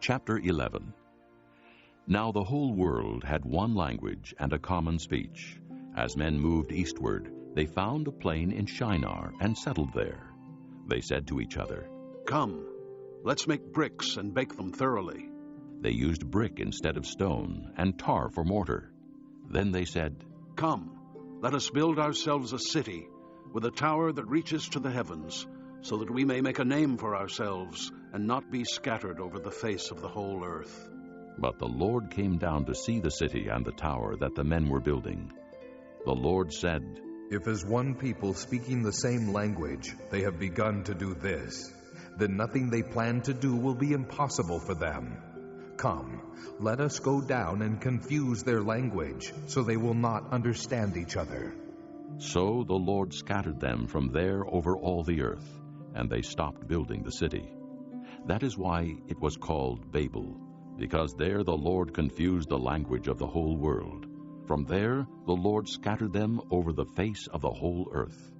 Chapter 11. Now the whole world had one language and a common speech. As men moved eastward, they found a plain in Shinar and settled there. They said to each other, "Come, let's make bricks and bake them thoroughly." They used brick instead of stone and tar for mortar. Then they said, "Come, let us build ourselves a city with a tower that reaches to the heavens, so that we may make a name for ourselves and not be scattered over the face of the whole earth." But the Lord came down to see the city and the tower that the men were building. The Lord said, "If as one people speaking the same language they have begun to do this, then nothing they plan to do will be impossible for them. Come, let us go down and confuse their language, so they will not understand each other." So the Lord scattered them from there over all the earth, and they stopped building the city. That is why it was called Babel, because there the Lord confused the language of the whole world. From there the Lord scattered them over the face of the whole earth.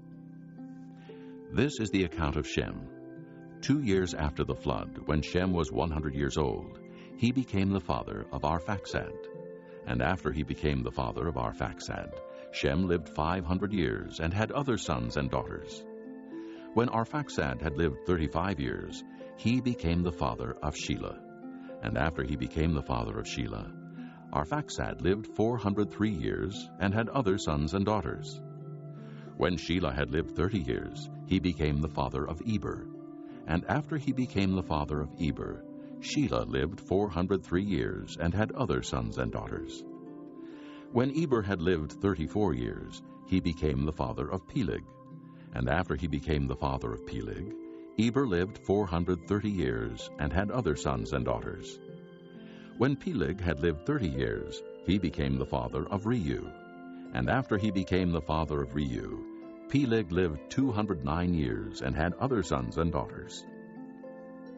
This is the account of Shem. 2 years after the flood, when Shem was 100 years old, he became the father of Arphaxad. And after he became the father of Arphaxad, Shem lived 500 years and had other sons and daughters. When Arphaxad had lived 35 years, he became the father of Shelah. And after he became the father of Shelah, Arphaxad lived 403 years and had other sons and daughters. When Shelah had lived 30 years, he became the father of Eber. And after he became the father of Eber, Shelah lived 403 years and had other sons and daughters. When Eber had lived 34 years, he became the father of Peleg. And after he became the father of Peleg, Eber lived 430 years and had other sons and daughters. When Peleg had lived 30 years, he became the father of Reu. And after he became the father of Reu, Peleg lived 209 years and had other sons and daughters.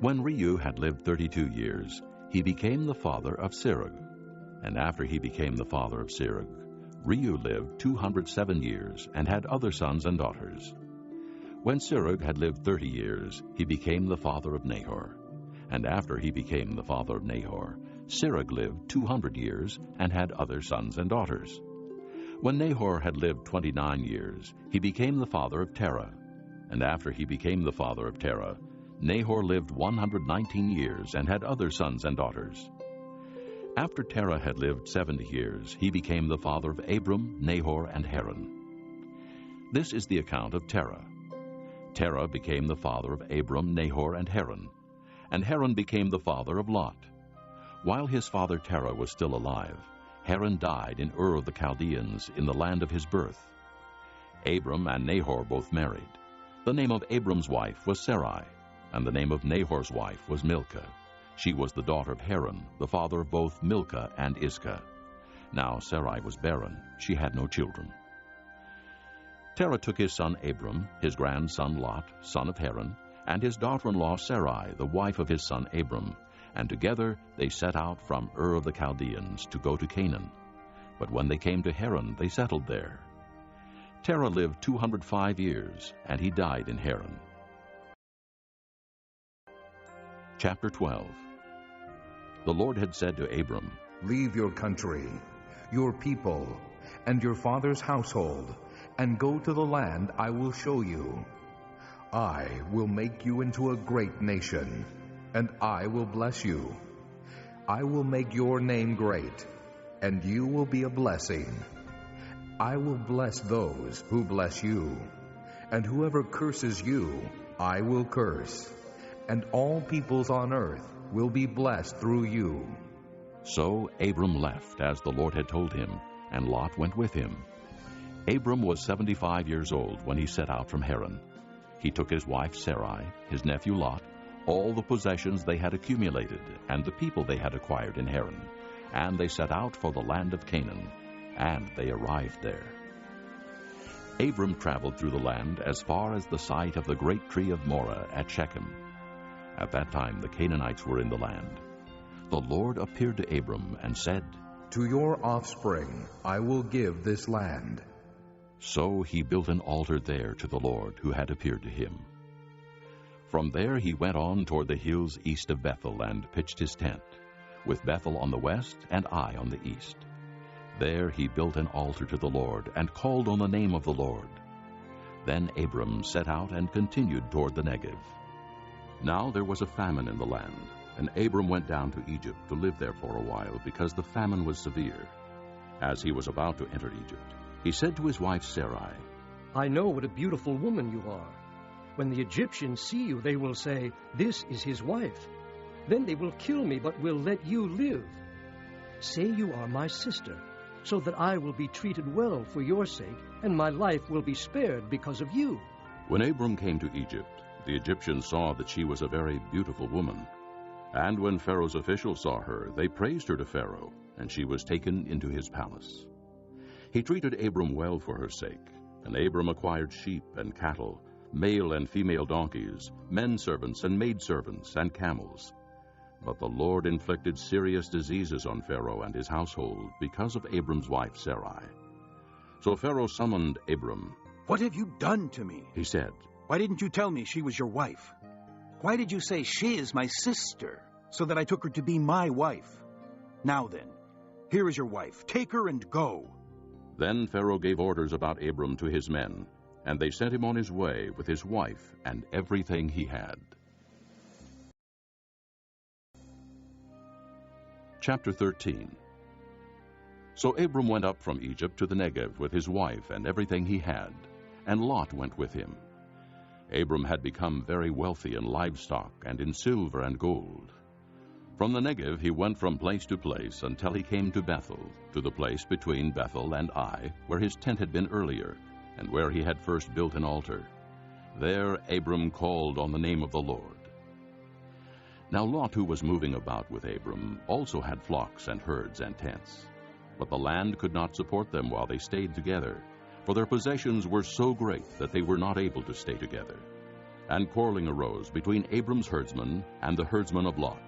When Reu had lived 32 years, he became the father of Serug. And after he became the father of Serug, Reu lived 207 years and had other sons and daughters. When Serug had lived 30 years, he became the father of Nahor. And after he became the father of Nahor, Serug lived 200 years and had other sons and daughters. When Nahor had lived 29 years, he became the father of Terah. And after he became the father of Terah, Nahor lived 119 years and had other sons and daughters. After Terah had lived 70 years, he became the father of Abram, Nahor, and Haran. This is the account of Terah. Terah became the father of Abram, Nahor, and Haran. And Haran became the father of Lot. While his father Terah was still alive, Haran died in Ur of the Chaldeans in the land of his birth. Abram and Nahor both married. The name of Abram's wife was Sarai, and the name of Nahor's wife was Milcah. She was the daughter of Haran, the father of both Milcah and Iscah. Now Sarai was barren; she had no children. Terah took his son Abram, his grandson Lot, son of Haran, and his daughter-in-law Sarai, the wife of his son Abram, and together they set out from Ur of the Chaldeans to go to Canaan. But when they came to Haran, they settled there. Terah lived 205 years, and he died in Haran. Chapter 12. The Lord had said to Abram, "Leave your country, your people, and your father's household, and go to the land I will show you. I will make you into a great nation, and I will bless you. I will make your name great, and you will be a blessing. I will bless those who bless you, and whoever curses you, I will curse, and all peoples on earth will be blessed through you." So Abram left, as the Lord had told him, and Lot went with him. Abram was 75 years old when he set out from Haran. He took his wife Sarai, his nephew Lot, all the possessions they had accumulated, and the people they had acquired in Haran, and they set out for the land of Canaan, and they arrived there. Abram traveled through the land as far as the site of the great tree of Moreh at Shechem. At that time the Canaanites were in the land. The Lord appeared to Abram and said, "To your offspring I will give this land." So he built an altar there to the Lord who had appeared to him. From there he went on toward the hills east of Bethel and pitched his tent, with Bethel on the west and Ai on the east. There he built an altar to the Lord and called on the name of the Lord. Then Abram set out and continued toward the Negev. Now there was a famine in the land, and Abram went down to Egypt to live there for a while, because the famine was severe. As he was about to enter Egypt, he said to his wife Sarai, I know what a beautiful woman you are. When the Egyptians see you, they will say, This is his wife. Then they will kill me, but will let you live. Say you are my sister, so that I will be treated well for your sake, and my life will be spared because of you. When Abram came to Egypt, the Egyptians saw that she was a very beautiful woman. And when Pharaoh's officials saw her, they praised her to Pharaoh, and she was taken into his palace. He treated Abram well for her sake, and Abram acquired sheep and cattle, male and female donkeys, men servants and maidservants, and camels. But the Lord inflicted serious diseases on Pharaoh and his household because of Abram's wife Sarai. So Pharaoh summoned Abram. What have you done to me? He said, Why didn't you tell me she was your wife? Why did you say she is my sister, so that I took her to be my wife? Now then, here is your wife. Take her and go. Then Pharaoh gave orders about Abram to his men, and they sent him on his way with his wife and everything he had. Chapter 13. So Abram went up from Egypt to the Negev with his wife and everything he had, and Lot went with him. Abram had become very wealthy in livestock and in silver and gold. From the Negev he went from place to place until he came to Bethel, to the place between Bethel and Ai, where his tent had been earlier, and where he had first built an altar. There Abram called on the name of the Lord. Now Lot, who was moving about with Abram, also had flocks and herds and tents. But the land could not support them while they stayed together, for their possessions were so great that they were not able to stay together. And quarreling arose between Abram's herdsmen and the herdsmen of Lot.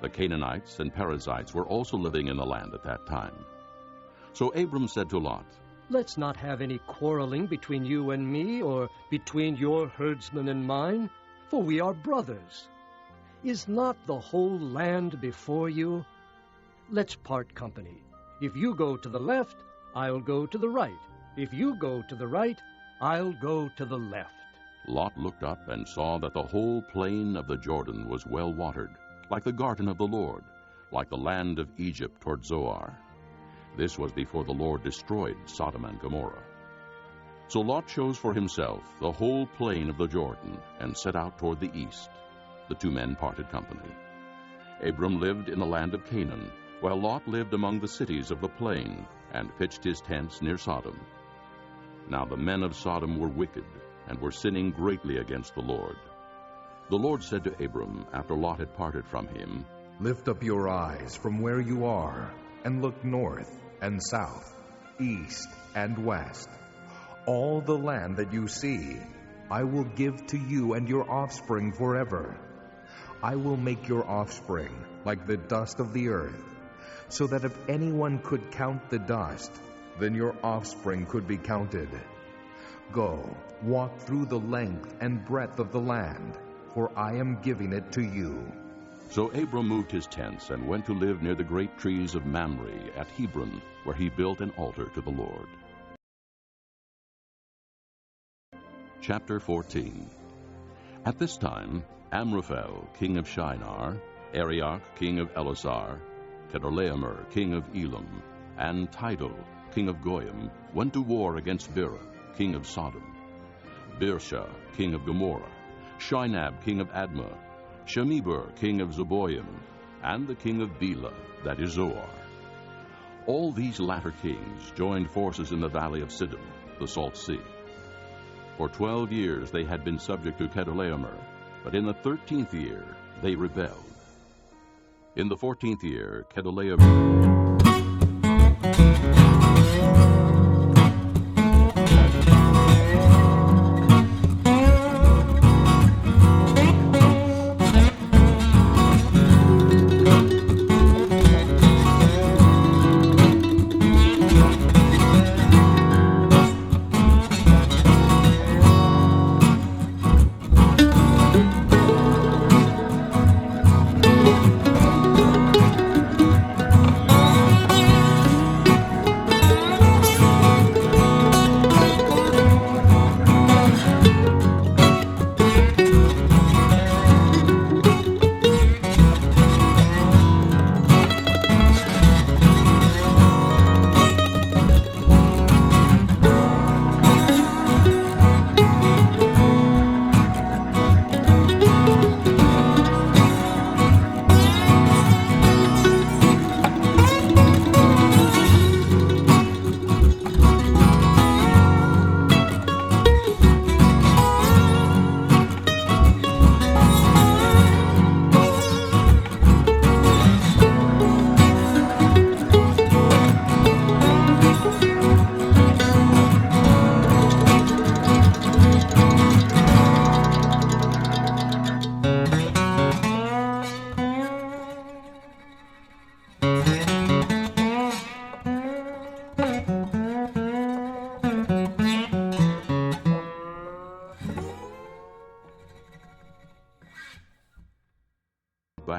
The Canaanites and Perizzites were also living in the land at that time. So Abram said to Lot, Let's not have any quarreling between you and me, or between your herdsmen and mine, for we are brothers. Is not the whole land before you? Let's part company. If you go to the left, I'll go to the right. If you go to the right, I'll go to the left. Lot looked up and saw that the whole plain of the Jordan was well watered, like the garden of the Lord, like the land of Egypt toward Zoar. This was before the Lord destroyed Sodom and Gomorrah. So Lot chose for himself the whole plain of the Jordan and set out toward the east. The two men parted company. Abram lived in the land of Canaan, while Lot lived among the cities of the plain and pitched his tents near Sodom. Now the men of Sodom were wicked and were sinning greatly against the Lord. The Lord said to Abram, after Lot had parted from him, Lift up your eyes from where you are, and look north and south, east and west. All the land that you see, I will give to you and your offspring forever. I will make your offspring like the dust of the earth, so that if anyone could count the dust, then your offspring could be counted. Go, walk through the length and breadth of the land, for I am giving it to you. So Abram moved his tents and went to live near the great trees of Mamre at Hebron, where he built an altar to the Lord. Chapter 14. At this time, Amraphel, king of Shinar, Arioch, king of Elasar, Kedorlaomer, king of Elam, and Tidal, king of Goyim, went to war against Bera, king of Sodom, Birsha, king of Gomorrah, Shinab, king of Admah, Shemeber, king of Zeboim, and the king of Bela, that is Zoar. All these latter kings joined forces in the valley of Siddim, the Salt Sea. For 12 years they had been subject to Kedorlaomer, but in the 13th year they rebelled. In the 14th year, Kedorlaomer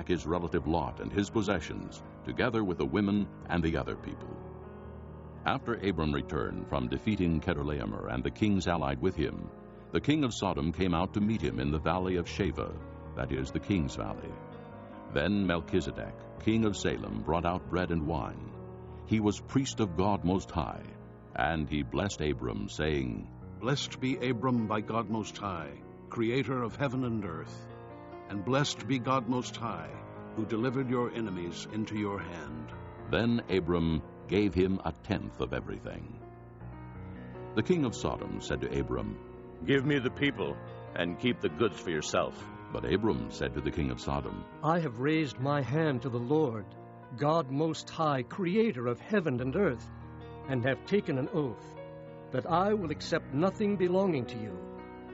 back his relative Lot and his possessions, together with the women and the other people. After Abram returned from defeating Chedorlaomer and the kings allied with him, the king of Sodom came out to meet him in the valley of Shaveh, that is, the king's valley. Then Melchizedek, king of Salem, brought out bread and wine. He was priest of God Most High, and he blessed Abram, saying, Blessed be Abram by God Most High, creator of heaven and earth. And blessed be God Most High, who delivered your enemies into your hand. Then Abram gave him 1/10 of everything. The king of Sodom said to Abram, Give me the people, and keep the goods for yourself. But Abram said to the king of Sodom, I have raised my hand to the Lord, God Most High, creator of heaven and earth, and have taken an oath that I will accept nothing belonging to you,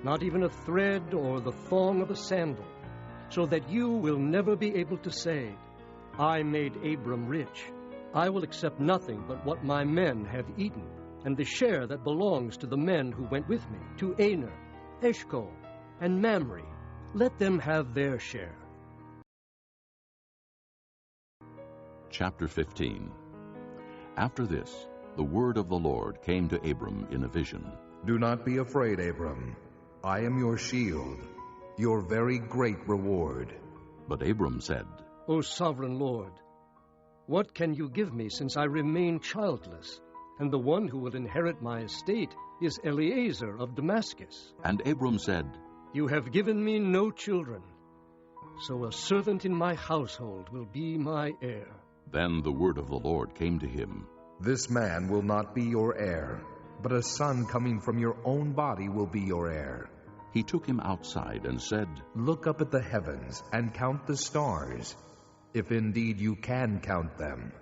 not even a thread or the thong of a sandal, so that you will never be able to say, I made Abram rich. I will accept nothing but what my men have eaten, and the share that belongs to the men who went with me, to Aner, Eshcol, and Mamre. Let them have their share. Chapter 15. After this, the word of the Lord came to Abram in a vision. Do not be afraid, Abram. I am your shield, your very great reward. But Abram said, O sovereign Lord, what can you give me since I remain childless, and the one who will inherit my estate is Eliezer of Damascus? And Abram said, You have given me no children, so a servant in my household will be my heir. Then the word of the Lord came to him. This man will not be your heir, but a son coming from your own body will be your heir. He took him outside and said, Look up at the heavens and count the stars, if indeed you can count them.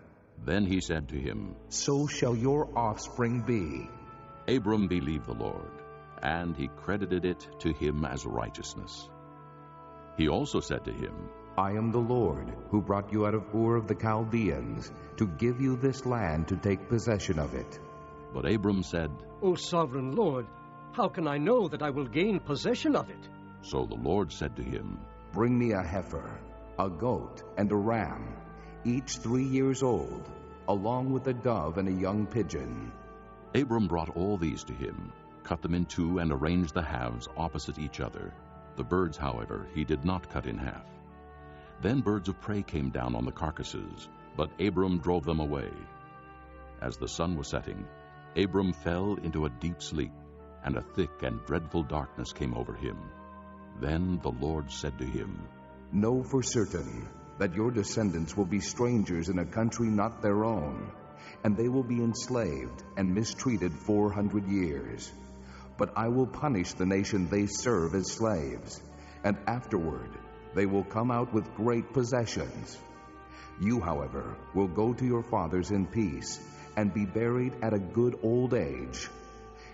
Then he said to him, So shall your offspring be. Abram believed the Lord, and he credited it to him as righteousness. He also said to him, I am the Lord, who brought you out of Ur of the Chaldeans, to give you this land to take possession of it. But Abram said, O sovereign Lord, how can I know that I will gain possession of it? So the Lord said to him, Bring me a heifer, a goat, and a ram, each 3 years old, along with a dove and a young pigeon. Abram brought all these to him, cut them in two, and arranged the halves opposite each other. The birds, however, he did not cut in half. Then birds of prey came down on the carcasses, but Abram drove them away. As the sun was setting, Abram fell into a deep sleep, and a thick and dreadful darkness came over him. Then the Lord said to him, Know for certain that your descendants will be strangers in a country not their own, and they will be enslaved and mistreated 400 years. But I will punish the nation they serve as slaves, and afterward they will come out with great possessions. You, however, will go to your fathers in peace and be buried at a good old age.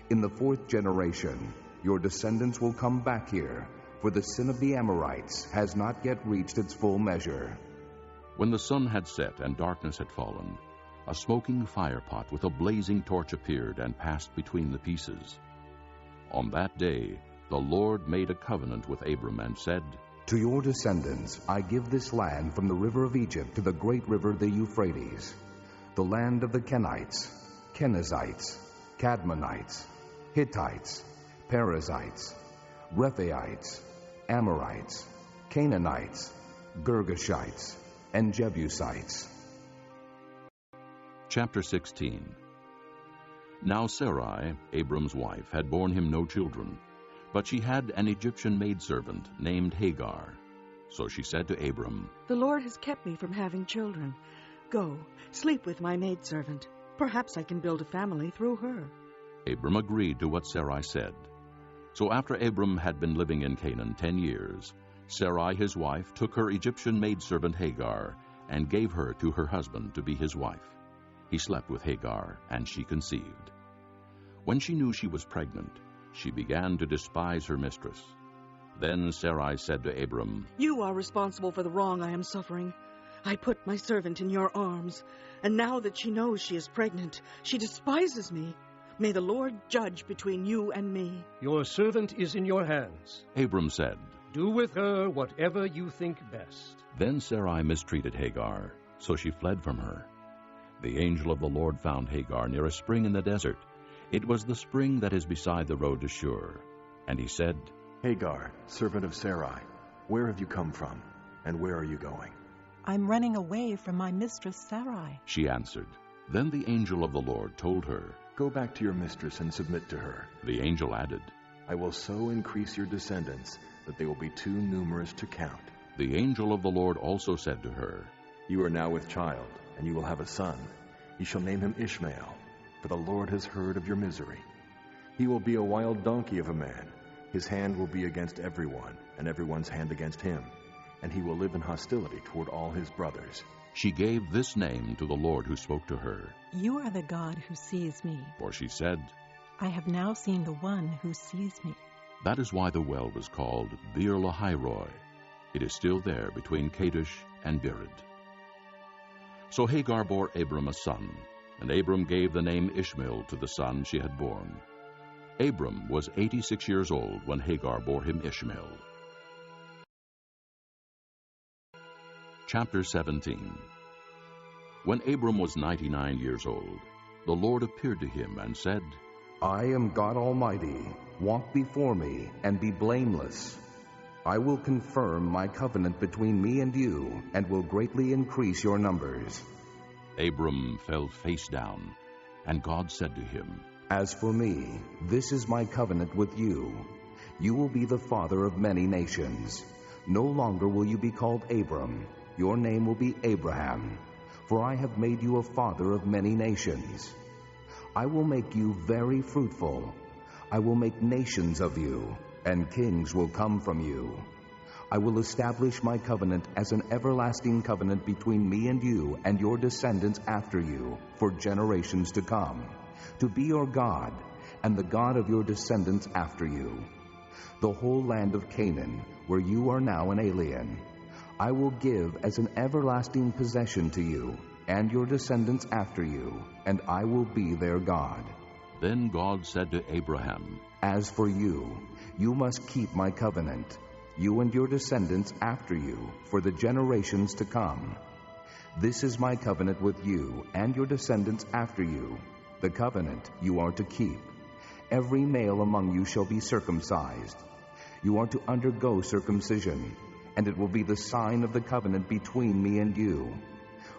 In the 4th generation, your descendants will come back here, for the sin of the Amorites has not yet reached its full measure. When the sun had set and darkness had fallen, a smoking firepot with a blazing torch appeared and passed between the pieces. On that day, the Lord made a covenant with Abram and said, To your descendants I give this land from the river of Egypt to the great river the Euphrates, the land of the Kenites, Kenizzites, Cadmonites, Hittites, Perizzites, Rephaites, Amorites, Canaanites, Girgashites, and Jebusites. Chapter 16. Now Sarai, Abram's wife, had borne him no children, but she had an Egyptian maidservant named Hagar. So she said to Abram, The Lord has kept me from having children. Go, sleep with my maidservant. Perhaps I can build a family through her. Abram agreed to what Sarai said. So after Abram had been living in Canaan 10 years, Sarai his wife took her Egyptian maidservant Hagar and gave her to her husband to be his wife. He slept with Hagar, and she conceived. When she knew she was pregnant, she began to despise her mistress. Then Sarai said to Abram, You are responsible for the wrong I am suffering. I put my servant in your arms, and now that she knows she is pregnant, she despises me. May the Lord judge between you and me. Your servant is in your hands. Abram said, Do with her whatever you think best. Then Sarai mistreated Hagar, so she fled from her. The angel of the Lord found Hagar near a spring in the desert. It was the spring that is beside the road to Shur. And he said, Hagar, servant of Sarai, where have you come from, and where are you going? I'm running away from my mistress Sarai. She answered. Then the angel of the Lord told her, Go back to your mistress and submit to her. The angel added, I will so increase your descendants that they will be too numerous to count. The angel of the Lord also said to her, You are now with child, and you will have a son. You shall name him Ishmael, for the Lord has heard of your misery. He will be a wild donkey of a man. His hand will be against everyone, and everyone's hand against him, and he will live in hostility toward all his brothers. She gave this name to the Lord who spoke to her. You are the God who sees me. For she said, I have now seen the one who sees me. That is why the well was called Beer Lahairoi. It is still there between Kadesh and Bered. So Hagar bore Abram a son, and Abram gave the name Ishmael to the son she had borne. Abram was 86 years old when Hagar bore him Ishmael. Chapter 17. When Abram was 99 years old, the Lord appeared to him and said, I am God Almighty. Walk before me and be blameless. I will confirm my covenant between me and you, and will greatly increase your numbers. Abram fell face down, and God said to him, As for me, this is my covenant with you. You will be the father of many nations. No longer will you be called Abram. Your name will be Abraham, for I have made you a father of many nations. I will make you very fruitful. I will make nations of you, and kings will come from you. I will establish my covenant as an everlasting covenant between me and you and your descendants after you for generations to come, to be your God and the God of your descendants after you. The whole land of Canaan, where you are now an alien, I will give as an everlasting possession to you and your descendants after you, and I will be their God. Then God said to Abraham, As for you, you must keep my covenant, you and your descendants after you, for the generations to come. This is my covenant with you and your descendants after you, the covenant you are to keep. Every male among you shall be circumcised. You are to undergo circumcision, and it will be the sign of the covenant between me and you.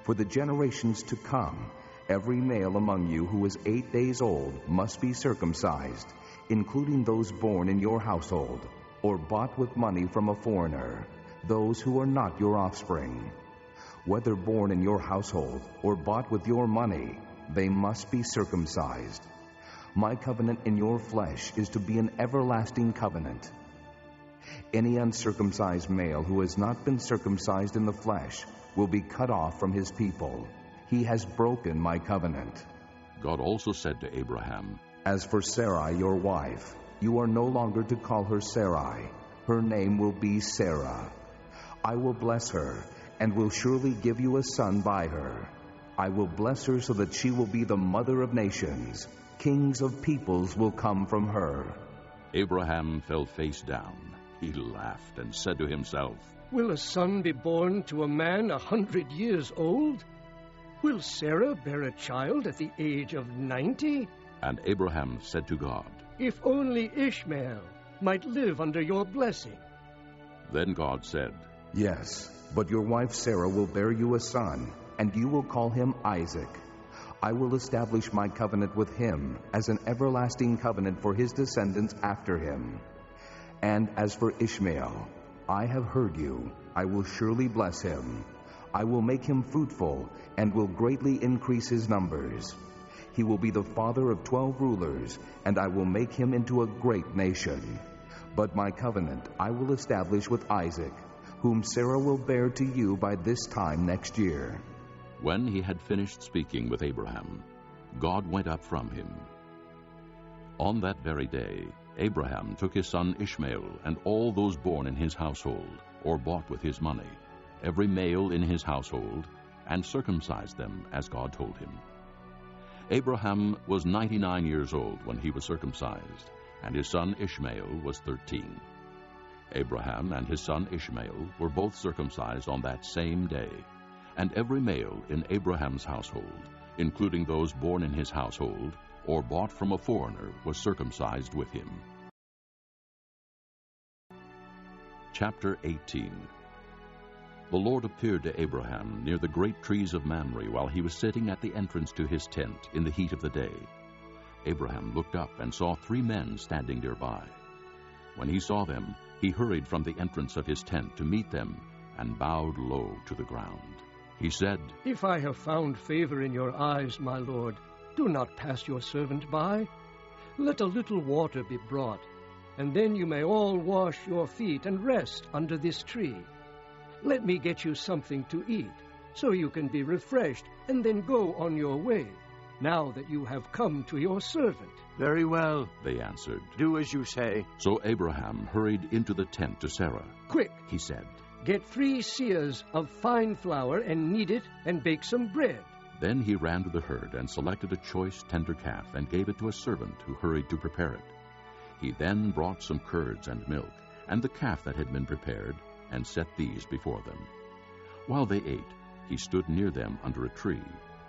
For the generations to come, every male among you who is 8 days old must be circumcised, including those born in your household, or bought with money from a foreigner, those who are not your offspring. Whether born in your household or bought with your money, they must be circumcised. My covenant in your flesh is to be an everlasting covenant. Any uncircumcised male who has not been circumcised in the flesh will be cut off from his people. He has broken my covenant. God also said to Abraham, As for Sarai, your wife, you are no longer to call her Sarai. Her name will be Sarah. I will bless her, and will surely give you a son by her. I will bless her so that she will be the mother of nations. Kings of peoples will come from her. Abraham fell face down. He laughed and said to himself, Will a son be born to a man 100 years old? Will Sarah bear a child at the age of 90? And Abraham said to God, If only Ishmael might live under your blessing. Then God said, Yes, but your wife Sarah will bear you a son, and you will call him Isaac. I will establish my covenant with him as an everlasting covenant for his descendants after him. And as for Ishmael, I have heard you. I will surely bless him. I will make him fruitful and will greatly increase his numbers. He will be the father of 12 rulers, and I will make him into a great nation. But my covenant I will establish with Isaac, whom Sarah will bear to you by this time next year. When he had finished speaking with Abraham, God went up from him. On that very day, Abraham took his son Ishmael and all those born in his household, or bought with his money, every male in his household, and circumcised them as God told him. Abraham was 99 years old when he was circumcised, and his son Ishmael was 13. Abraham and his son Ishmael were both circumcised on that same day, and every male in Abraham's household, including those born in his household or bought from a foreigner, was circumcised with him. Chapter 18. The Lord appeared to Abraham near the great trees of Mamre while he was sitting at the entrance to his tent in the heat of the day. Abraham looked up and saw 3 men standing nearby. When he saw them, he hurried from the entrance of his tent to meet them and bowed low to the ground. He said, "If I have found favor in your eyes, my lord, do not pass your servant by. Let a little water be brought, and then you may all wash your feet and rest under this tree. Let me get you something to eat, so you can be refreshed, and then go on your way, now that you have come to your servant." "Very well," they answered. "Do as you say." So Abraham hurried into the tent to Sarah. "Quick," he said. "Get 3 seahs of fine flour and knead it and bake some bread." Then he ran to the herd and selected a choice tender calf and gave it to a servant who hurried to prepare it. He then brought some curds and milk and the calf that had been prepared and set these before them. While they ate, he stood near them under a tree.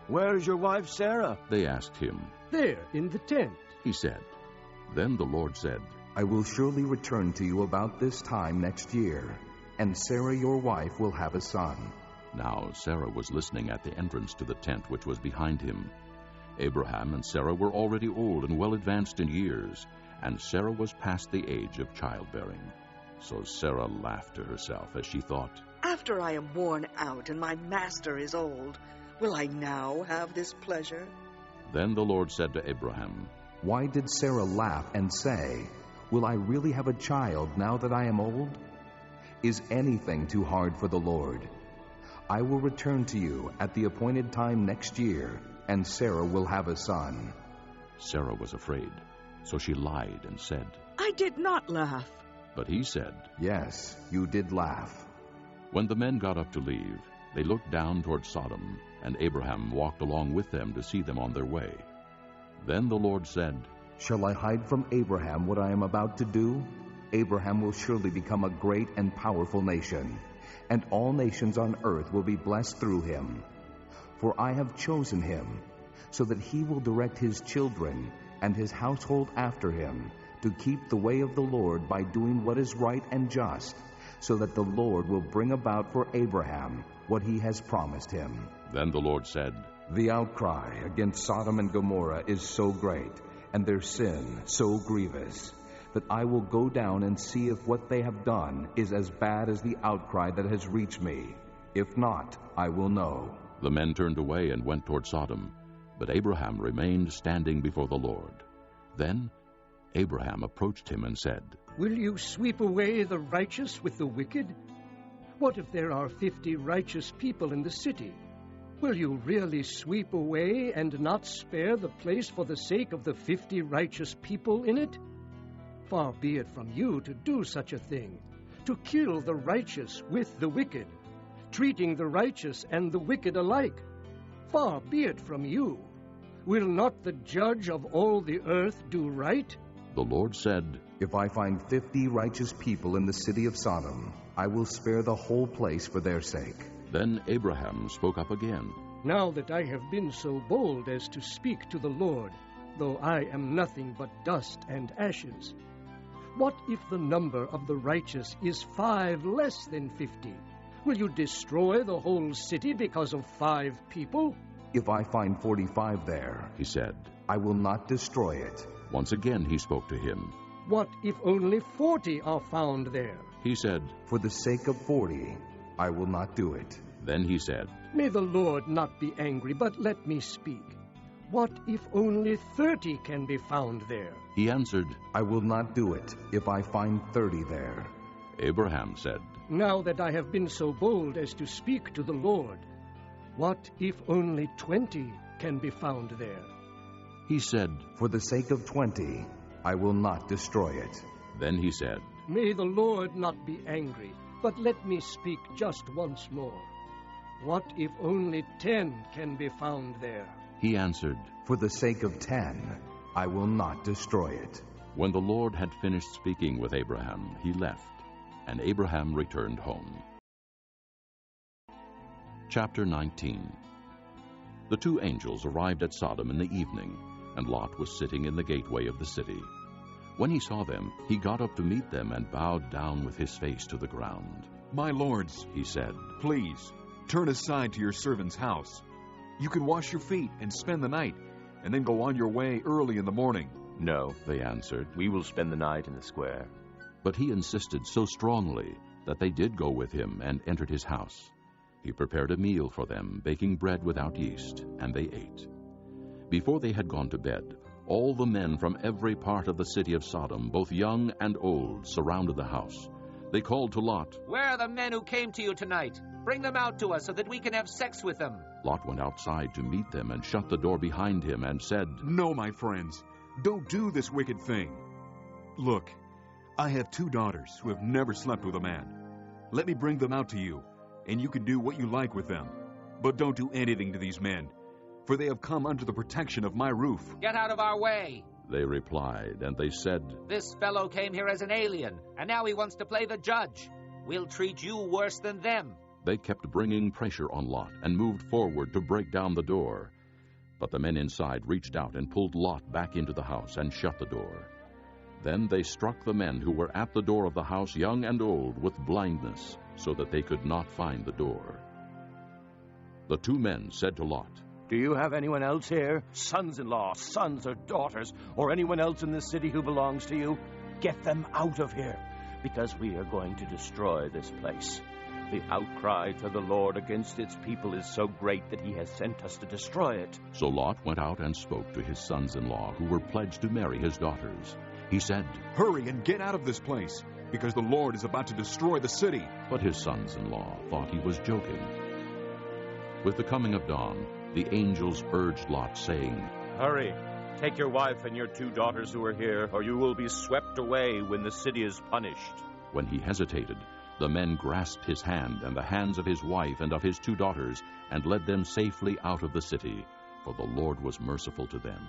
"Where's your wife Sarah?" They asked him. "There, in the tent," he said. Then the Lord said, I will surely return to you about this time next year, and Sarah your wife will have a son. Now Sarah was listening at the entrance to the tent which was behind him. Abraham and Sarah were already old and well advanced in years, and Sarah was past the age of childbearing. So Sarah laughed to herself as she thought, After I am worn out and my master is old, will I now have this pleasure? Then the Lord said to Abraham, Why did Sarah laugh and say, Will I really have a child now that I am old? Is anything too hard for the Lord? I will return to you at the appointed time next year, and Sarah will have a son. Sarah was afraid, so she lied and said, I did not laugh. But he said, Yes, you did laugh. When the men got up to leave, they looked down toward Sodom, and Abraham walked along with them to see them on their way. Then the Lord said, Shall I hide from Abraham what I am about to do? Abraham will surely become a great and powerful nation, and all nations on earth will be blessed through him. For I have chosen him, so that he will direct his children and his household after him, to keep the way of the Lord by doing what is right and just, so that the Lord will bring about for Abraham what he has promised him. Then the Lord said, The outcry against Sodom and Gomorrah is so great, and their sin so grievous, that I will go down and see if what they have done is as bad as the outcry that has reached me. If not, I will know. The men turned away and went toward Sodom, but Abraham remained standing before the Lord. Then Abraham approached him and said, Will you sweep away the righteous with the wicked? What if there are 50 righteous people in the city? Will you really sweep away and not spare the place for the sake of the 50 righteous people in it? Far be it from you to do such a thing, to kill the righteous with the wicked, treating the righteous and the wicked alike. Far be it from you. Will not the judge of all the earth do right? The Lord said, If I find 50 righteous people in the city of Sodom, I will spare the whole place for their sake. Then Abraham spoke up again. Now that I have been so bold as to speak to the Lord, though I am nothing but dust and ashes, what if the number of the righteous is 5 less than 50? Will you destroy the whole city because of 5 people? If I find 45 there, he said, I will not destroy it. Once again he spoke to him. What if only 40 are found there? He said, For the sake of 40, I will not do it. Then he said, May the Lord not be angry, but let me speak. What if only 30 can be found there? He answered, I will not do it if I find 30 there. Abraham said, Now that I have been so bold as to speak to the Lord, what if only 20 can be found there? He said, For the sake of 20, I will not destroy it. Then he said, May the Lord not be angry, but let me speak just once more. What if only 10 can be found there? He answered, For the sake of 10, I will not destroy it. When the Lord had finished speaking with Abraham, he left. And Abraham returned home. Chapter 19. The two angels arrived at Sodom in the evening, and Lot was sitting in the gateway of the city. When he saw them, he got up to meet them and bowed down with his face to the ground. "My lords," he said, "please, turn aside to your servant's house. You can wash your feet and spend the night, and then go on your way early in the morning." "No," they answered. "We will spend the night in the square." But he insisted so strongly that they did go with him and entered his house. He prepared a meal for them, baking bread without yeast, and they ate. Before they had gone to bed, all the men from every part of the city of Sodom, both young and old, surrounded the house. They called to Lot, "Where are the men who came to you tonight? Bring them out to us so that we can have sex with them." Lot went outside to meet them and shut the door behind him and said, "No, my friends, don't do this wicked thing. Look, I have 2 daughters who have never slept with a man. Let me bring them out to you, and you can do what you like with them. But don't do anything to these men, for they have come under the protection of my roof." "Get out of our way," they replied, and they said, "This fellow came here as an alien, and now he wants to play the judge. We'll treat you worse than them." They kept bringing pressure on Lot and moved forward to break down the door. But the men inside reached out and pulled Lot back into the house and shut the door. Then they struck the men who were at the door of the house, young and old, with blindness, so that they could not find the door. The 2 men said to Lot, "Do you have anyone else here? Sons-in-law, sons or daughters, or anyone else in this city who belongs to you? Get them out of here, because we are going to destroy this place. The outcry to the Lord against its people is so great that he has sent us to destroy it." So Lot went out and spoke to his sons-in-law, who were pledged to marry his daughters. He said, "Hurry and get out of this place, because the Lord is about to destroy the city." But his sons-in-law thought he was joking. With the coming of dawn, the angels urged Lot, saying, "Hurry, take your wife and your 2 daughters who are here, or you will be swept away when the city is punished." When he hesitated, the men grasped his hand and the hands of his wife and of his 2 daughters and led them safely out of the city, for the Lord was merciful to them.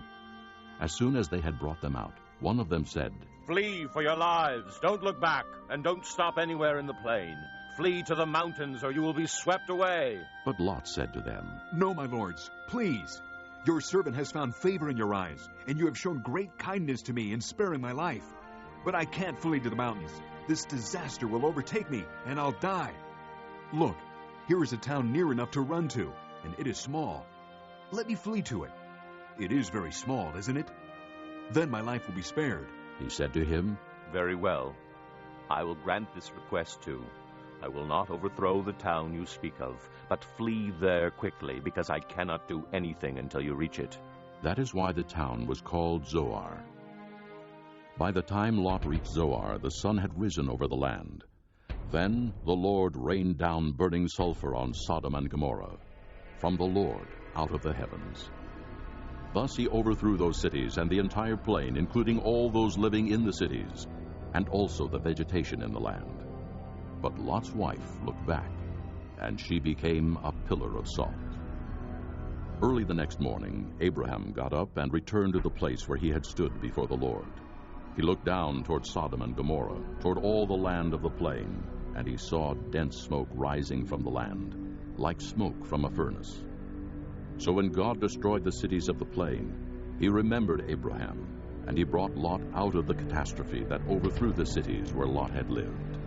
As soon as they had brought them out, one of them said, "Flee for your lives. Don't look back, and don't stop anywhere in the plain. Flee to the mountains, or you will be swept away." But Lot said to them, "No, my lords, please. Your servant has found favor in your eyes, and you have shown great kindness to me in sparing my life. But I can't flee to the mountains. This disaster will overtake me, and I'll die. Look, here is a town near enough to run to, and it is small. Let me flee to it. It is very small, isn't it? Then my life will be spared." He said to him, "Very well. I will grant this request too. I will not overthrow the town you speak of, but flee there quickly, because I cannot do anything until you reach it." That is why the town was called Zoar. By the time Lot reached Zoar, the sun had risen over the land. Then the Lord rained down burning sulfur on Sodom and Gomorrah, from the Lord out of the heavens. Thus he overthrew those cities and the entire plain, including all those living in the cities, and also the vegetation in the land. But Lot's wife looked back, and she became a pillar of salt. Early the next morning, Abraham got up and returned to the place where he had stood before the Lord. He looked down toward Sodom and Gomorrah, toward all the land of the plain, and he saw dense smoke rising from the land, like smoke from a furnace. So when God destroyed the cities of the plain, he remembered Abraham, and he brought Lot out of the catastrophe that overthrew the cities where Lot had lived.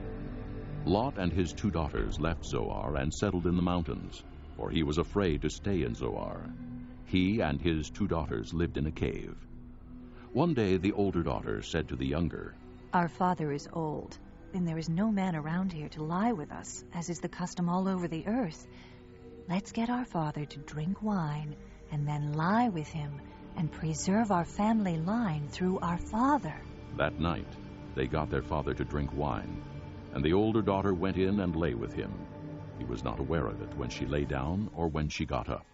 Lot and his 2 daughters left Zoar and settled in the mountains, for he was afraid to stay in Zoar. He and his 2 daughters lived in a cave. One day the older daughter said to the younger, "Our father is old, and there is no man around here to lie with us, as is the custom all over the earth. Let's get our father to drink wine, and then lie with him, and preserve our family line through our father." That night they got their father to drink wine, and the older daughter went in and lay with him. He was not aware of it when she lay down or when she got up.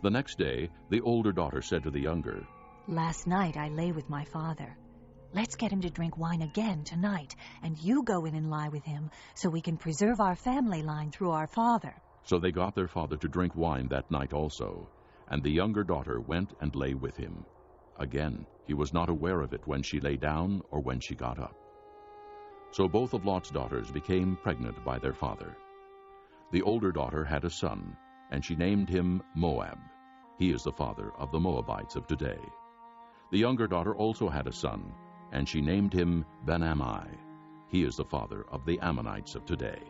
The next day the older daughter said to the younger, "Last night I lay with my father. Let's get him to drink wine again tonight, and you go in and lie with him, so we can preserve our family line through our father." So they got their father to drink wine that night also, and the younger daughter went and lay with him. Again, he was not aware of it when she lay down or when she got up. So both of Lot's daughters became pregnant by their father. The older daughter had a son, and she named him Moab. He is the father of the Moabites of today. The younger daughter also had a son, and she named him Ben-Ammi. He is the father of the Ammonites of today.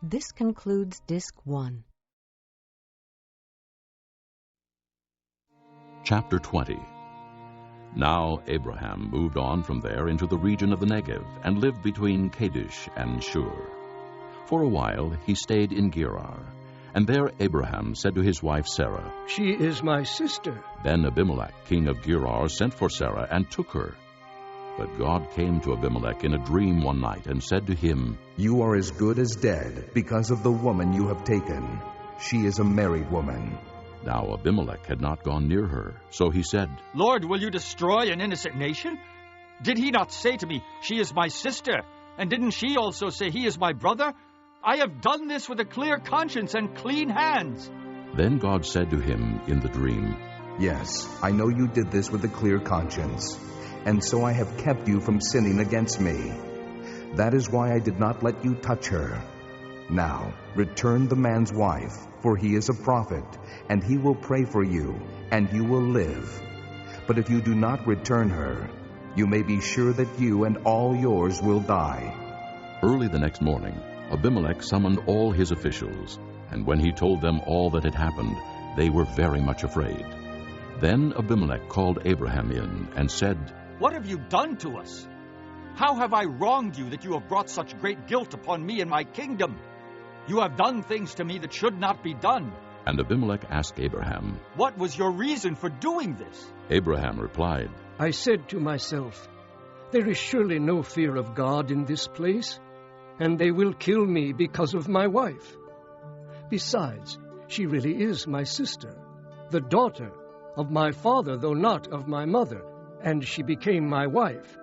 This concludes Disc 1. Chapter 20. Now Abraham moved on from there into the region of the Negev and lived between Kadesh and Shur. For a while he stayed in Gerar, and there Abraham said to his wife Sarah, "She is my sister." Then Abimelech, king of Gerar, sent for Sarah and took her. But God came to Abimelech in a dream one night and said to him, "You are as good as dead because of the woman you have taken. She is a married woman." Now Abimelech had not gone near her, so he said, "Lord, will you destroy an innocent nation? Did he not say to me, 'She is my sister'? And didn't she also say, 'He is my brother'? I have done this with a clear conscience and clean hands." Then God said to him in the dream, "Yes, I know you did this with a clear conscience, and so I have kept you from sinning against me. That is why I did not let you touch her. Now, return the man's wife, for he is a prophet, and he will pray for you, and you will live. But if you do not return her, you may be sure that you and all yours will die." Early the next morning, Abimelech summoned all his officials, and when he told them all that had happened, they were very much afraid. Then Abimelech called Abraham in and said, "What have you done to us? How have I wronged you that you have brought such great guilt upon me and my kingdom? You have done things to me that should not be done." And Abimelech asked Abraham, "What was your reason for doing this?" Abraham replied, "I said to myself, 'There is surely no fear of God in this place, and they will kill me because of my wife. Besides, she really is my sister, the daughter of my father, though not of my mother, and she became my wife.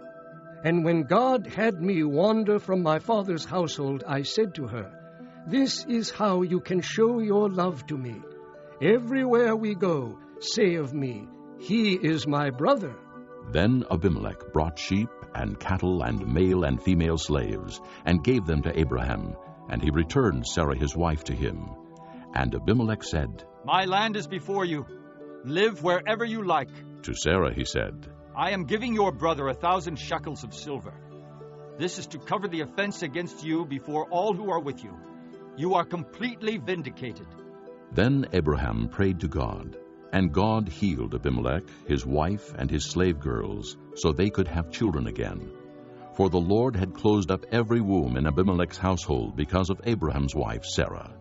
And when God had me wander from my father's household, I said to her, "This is how you can show your love to me. Everywhere we go, say of me, 'He is my brother.'" Then Abimelech brought sheep and cattle and male and female slaves, and gave them to Abraham, and he returned Sarah his wife to him. And Abimelech said, "My land is before you. Live wherever you like." To Sarah he said, "I am giving your brother 1,000 shekels of silver. This is to cover the offense against you before all who are with you. You are completely vindicated." Then Abraham prayed to God, and God healed Abimelech, his wife, and his slave girls, so they could have children again. For the Lord had closed up every womb in Abimelech's household because of Abraham's wife Sarah.